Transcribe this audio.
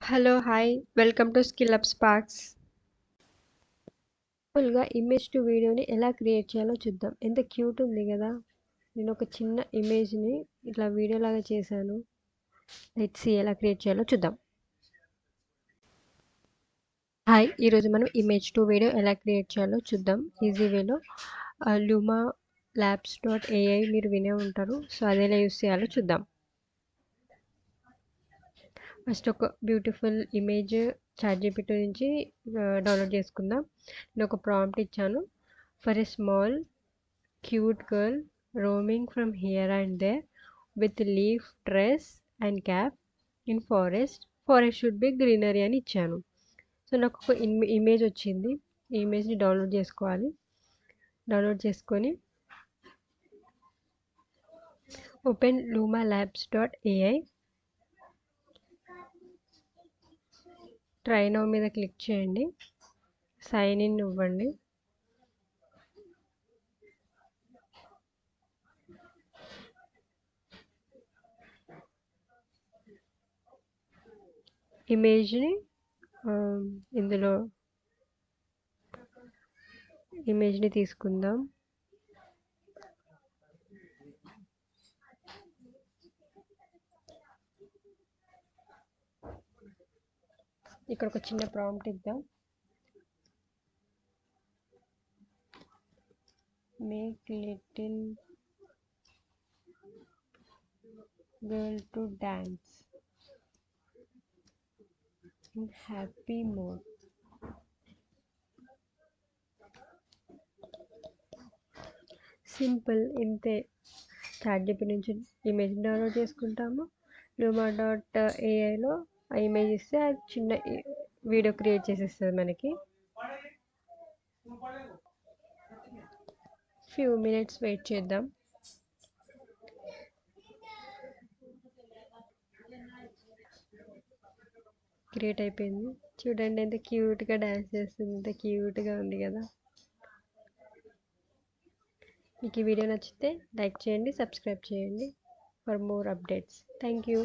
Hello! Hi! Welcome to skill up sparks. సింపుల్‌గా image to వీడియోని ఎలా క్రియేట్ చేయాలో చూద్దాం. ఎంత క్యూట్ ఉంది గదా! నేను ఒక చిన్న ఇమేజ్‌ని ఇట్లా వీడియోలాగా చేశాను. లెట్స్ సీ ఎలా క్రియేట్ చేయాలో చూద్దాం. హాయ్! ఈరోజు మనం ఇమేజ్ టు వీడియో ఎలా క్రియేట్ చేయాలో చూద్దాం ఈజీ వేలో. లూమా ల్యాబ్స్ డాట్ ఏఐ మీరు వినే ఉంటారు. సో, అది ఎలా యూజ్ చేయాలో చూద్దాం. ఫస్ట్ ఒక బ్యూటిఫుల్ ఇమేజ్ చాట్‌జీపీటీ నుంచి డౌన్లోడ్ చేసుకుందాం. నేను ఒక ప్రాంప్ట్ ఇచ్చాను. For a small cute girl roaming from here and there with leaf dress and cap in forest. Forest should be greenery అని ఇచ్చాను. సో నాకు ఒక ఇమేజ్ వచ్చింది. ఈ ఇమేజ్ని డౌన్లోడ్ చేసుకోవాలి. డౌన్లోడ్ చేసుకొని open Luma Labs dot AI. Try now మీద క్లిక్ చేయండి. సైన్ ఇన్ ఇవ్వండి. ఇమేజ్ని ఇందులో ఇమేజ్ని తీసుకుందాం. ఇక్కడ ఒక చిన్న ప్రాంప్ట్ ఇద్దాం. Make little girl to dance in happy mode. Simple ఇంతే. చాట్‌జీపీటీ నుంచి ఇమేజ్ డౌన్లోడ్ చేసుకుంటాము. లూమా డాట్ ఏఐలో ఆ ఇమేజ్ ఇస్తే అది చిన్న వీడియో క్రియేట్ చేసేస్తుంది మనకి. ఫ్యూ మినిట్స్ వెయిట్ చేద్దాం. క్రియేట్ అయిపోయింది. చూడండి ఎంత క్యూట్గా డ్యాన్స్ చేస్తుంది. ఎంత క్యూట్గా ఉంది కదా. మీకు ఈ వీడియో నచ్చితే లైక్ చేయండి, సబ్స్క్రైబ్ చేయండి for more updates. Thank you.